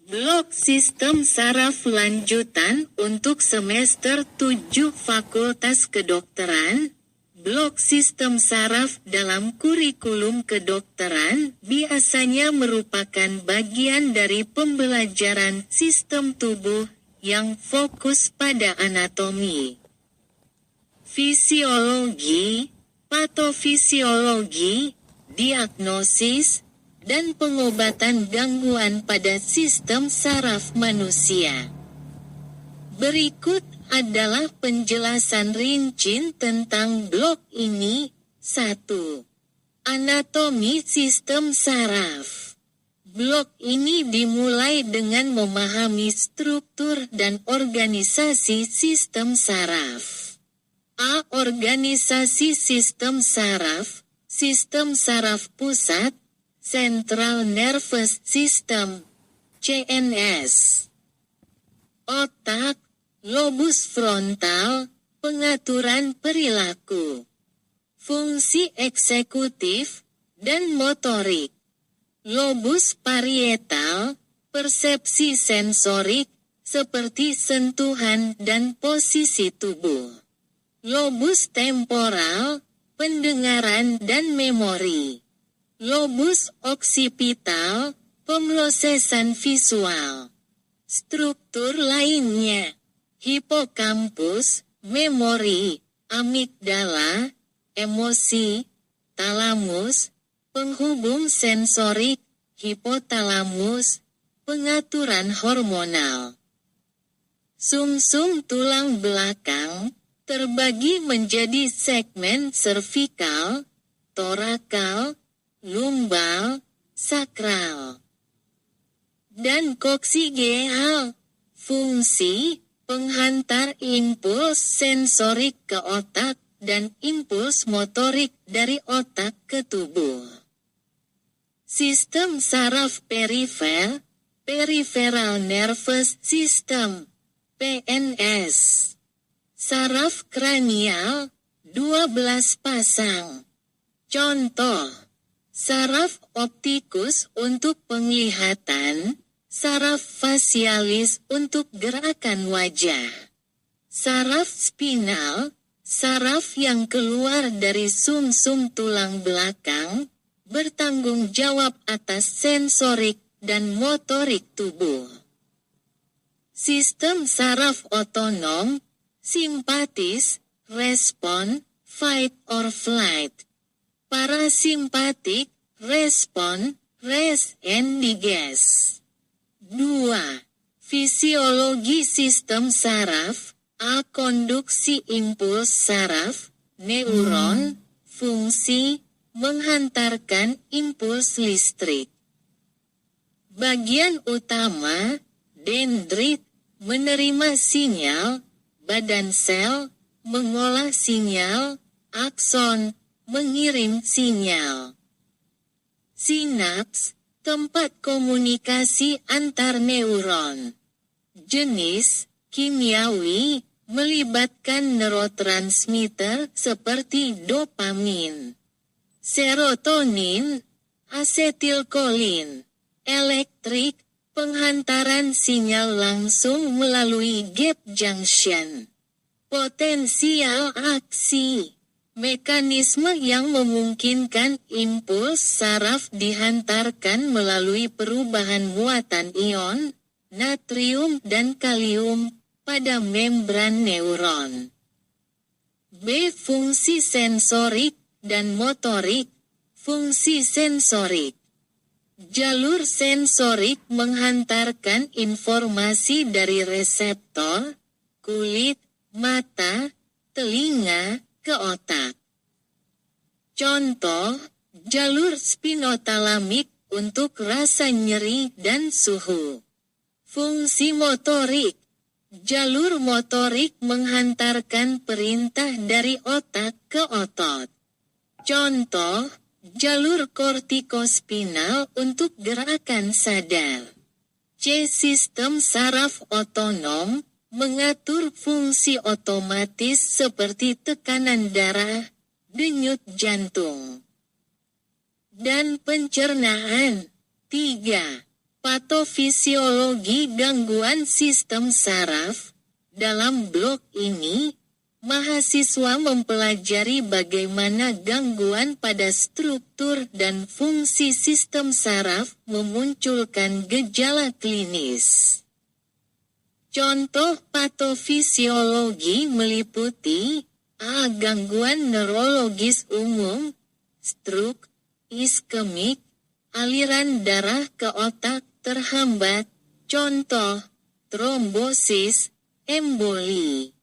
Blok Sistem Saraf Lanjutan untuk semester 7 Fakultas Kedokteran. Blok Sistem Saraf dalam kurikulum kedokteran biasanya merupakan bagian dari pembelajaran sistem tubuh yang fokus pada anatomi, fisiologi, patofisiologi, diagnosis, dan pengobatan gangguan pada sistem saraf manusia. Berikut adalah penjelasan rinci tentang blok ini. 1. Anatomi sistem saraf. Blok ini dimulai dengan memahami struktur dan organisasi sistem saraf. A. Organisasi sistem saraf. Sistem saraf pusat, Central Nervous System, CNS. Otak, lobus frontal, pengaturan perilaku, fungsi eksekutif, dan motorik. Lobus parietal, persepsi sensorik, seperti sentuhan dan posisi tubuh. Lobus temporal, pendengaran dan memori. Lobus oksipital, pemrosesan visual. Struktur lainnya: hipokampus, memori, amigdala, emosi, talamus, penghubung sensorik, hipotalamus, pengaturan hormonal. Sumsum tulang belakang terbagi menjadi segmen servikal, torakal, lumbal, sakral, dan koksigeal. Fungsi, penghantar impuls sensorik ke otak dan impuls motorik dari otak ke tubuh. Sistem saraf perifer, Peripheral Nervous System, PNS. Saraf kranial, 12 pasang. Contoh: saraf optikus untuk penglihatan, saraf facialis untuk gerakan wajah. Saraf spinal, saraf yang keluar dari sumsum tulang belakang, bertanggung jawab atas sensorik dan motorik tubuh. Sistem saraf otonom, simpatis, respon, fight or flight. Parasimpatik, respon, rest and digest. 2. Fisiologi sistem saraf. A. Konduksi impuls saraf, neuron, fungsi, menghantarkan impuls listrik. Bagian utama, dendrit, menerima sinyal, badan sel, mengolah sinyal, akson, mengirim sinyal. Sinaps, tempat komunikasi antar neuron. Jenis, kimiawi, melibatkan neurotransmitter seperti dopamin, serotonin, asetilkolin. Elektrik, penghantaran sinyal langsung melalui gap junction. Potensial aksi, mekanisme yang memungkinkan impuls saraf dihantarkan melalui perubahan muatan ion, natrium dan kalium, pada membran neuron. B. Fungsi sensorik dan motorik. Fungsi sensorik. Jalur sensorik menghantarkan informasi dari reseptor, kulit, mata, telinga, ke otak. Contoh, jalur spinotalamik untuk rasa nyeri dan suhu. Fungsi motorik. Jalur motorik menghantarkan perintah dari otak ke otot. Contoh, jalur kortikospinal untuk gerakan sadar. C. Sistem saraf otonom, mengatur fungsi otomatis seperti tekanan darah, denyut jantung, dan pencernaan. 3. Patofisiologi gangguan sistem saraf. Dalam blog ini, mahasiswa mempelajari bagaimana gangguan pada struktur dan fungsi sistem saraf memunculkan gejala klinis. Contoh patofisiologi meliputi A. Gangguan neurologis umum, stroke, iskemik, aliran darah ke otak terhambat, contoh, trombosis, emboli.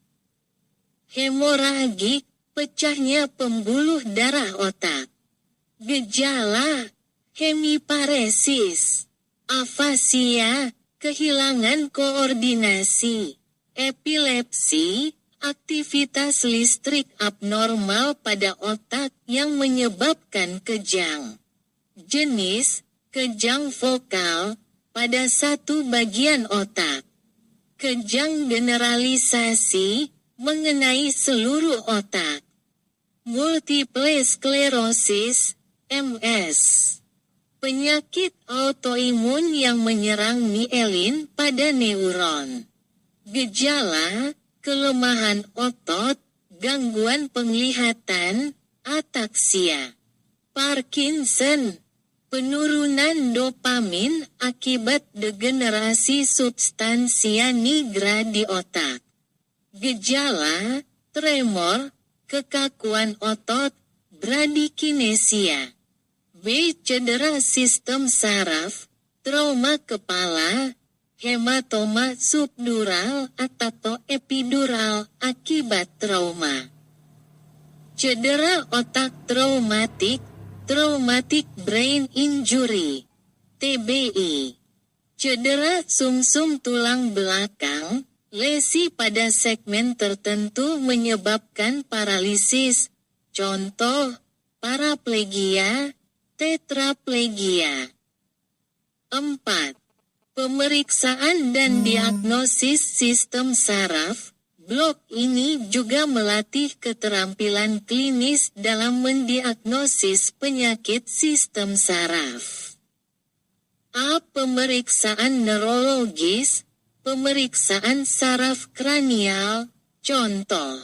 Hemoragik, pecahnya pembuluh darah otak. Gejala, hemiparesis, afasia, kehilangan koordinasi, epilepsi, aktivitas listrik abnormal pada otak yang menyebabkan kejang. Jenis, kejang vokal, pada satu bagian otak. Kejang generalisasi, mengenai seluruh otak. Multiple sklerosis, MS. Penyakit autoimun yang menyerang mielin pada neuron. Gejala, kelemahan otot, gangguan penglihatan, ataksia. Parkinson, penurunan dopamin akibat degenerasi substansia nigra di otak. Gejala, tremor, kekakuan otot, bradikinesia. B. Cedera sistem saraf, trauma kepala, hematoma subdural atau epidural akibat trauma. Cedera otak traumatik, traumatic brain injury, TBI. Cedera sumsum tulang belakang, lesi pada segmen tertentu menyebabkan paralisis, contoh, paraplegia, tetraplegia. 4. Pemeriksaan dan diagnosis sistem saraf. Blog ini juga melatih keterampilan klinis dalam mendiagnosis penyakit sistem saraf. A. Pemeriksaan neurologis, pemeriksaan saraf kranial, contoh.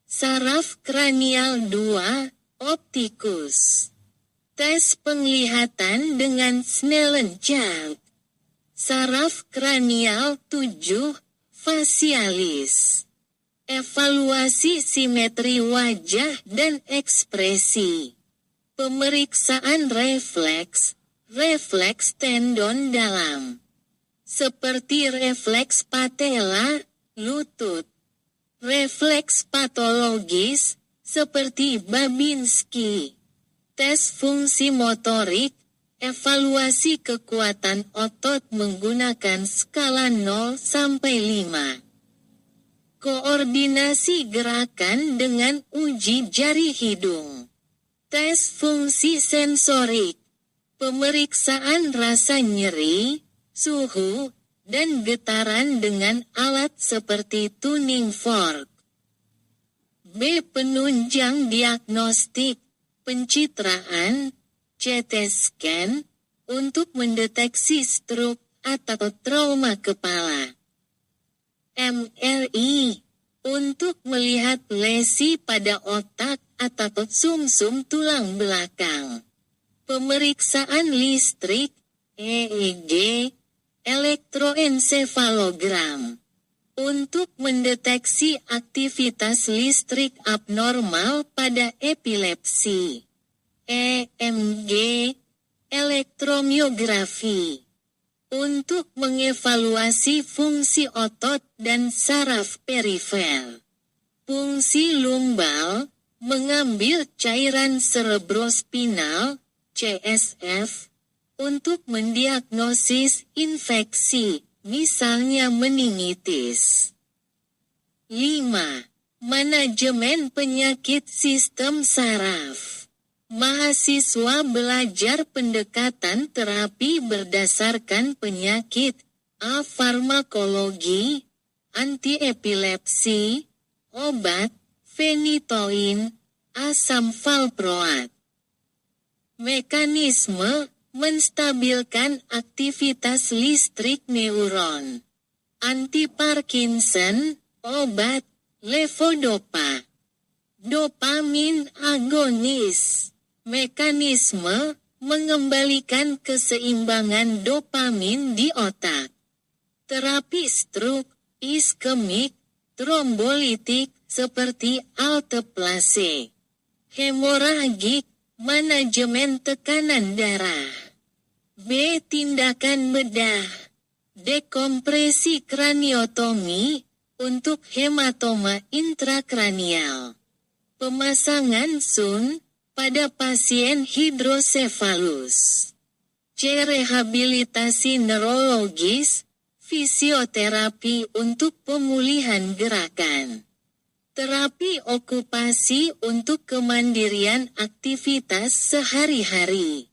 Saraf kranial 2, optikus. Tes penglihatan dengan Snellen chart. Saraf kranial 7, fasialis. Evaluasi simetri wajah dan ekspresi. Pemeriksaan refleks, refleks tendon dalam. Seperti refleks patella, lutut. Refleks patologis, seperti Babinski. Tes fungsi motorik, evaluasi kekuatan otot menggunakan skala 0 sampai 5. Koordinasi gerakan dengan uji jari hidung. Tes fungsi sensorik. Pemeriksaan rasa nyeri, suhu, dan getaran dengan alat seperti tuning fork. B. Penunjang diagnostik, pencitraan, CT scan, untuk mendeteksi stroke atau trauma kepala. MRI, untuk melihat lesi pada otak atau sumsum tulang belakang. Pemeriksaan listrik, EEG, elektroensefalogram, untuk mendeteksi aktivitas listrik abnormal pada epilepsi. EMG, elektromiografi, untuk mengevaluasi fungsi otot dan saraf perifer. Fungsi lumbal, mengambil cairan cerebrospinal, CSF, untuk mendiagnosis infeksi, misalnya meningitis. 5. Manajemen penyakit sistem saraf. Mahasiswa belajar pendekatan terapi berdasarkan penyakit, A. Farmakologi, antiepilepsi, obat, fenitoin, asam valproat. Mekanisme, menstabilkan aktivitas listrik neuron. Anti-Parkinson, obat, levodopa. Dopamin agonis. Mekanisme, mengembalikan keseimbangan dopamin di otak. Terapi stroke, iskemik, trombolitik, seperti alteplase. Hemoragik, manajemen tekanan darah. B. Tindakan bedah. Dekompresi kraniotomi, untuk hematoma intrakranial. Pemasangan sun, pada pasien hidrosefalus. C. Rehabilitasi neurologis, fisioterapi untuk pemulihan gerakan. Terapi okupasi untuk kemandirian aktivitas sehari-hari.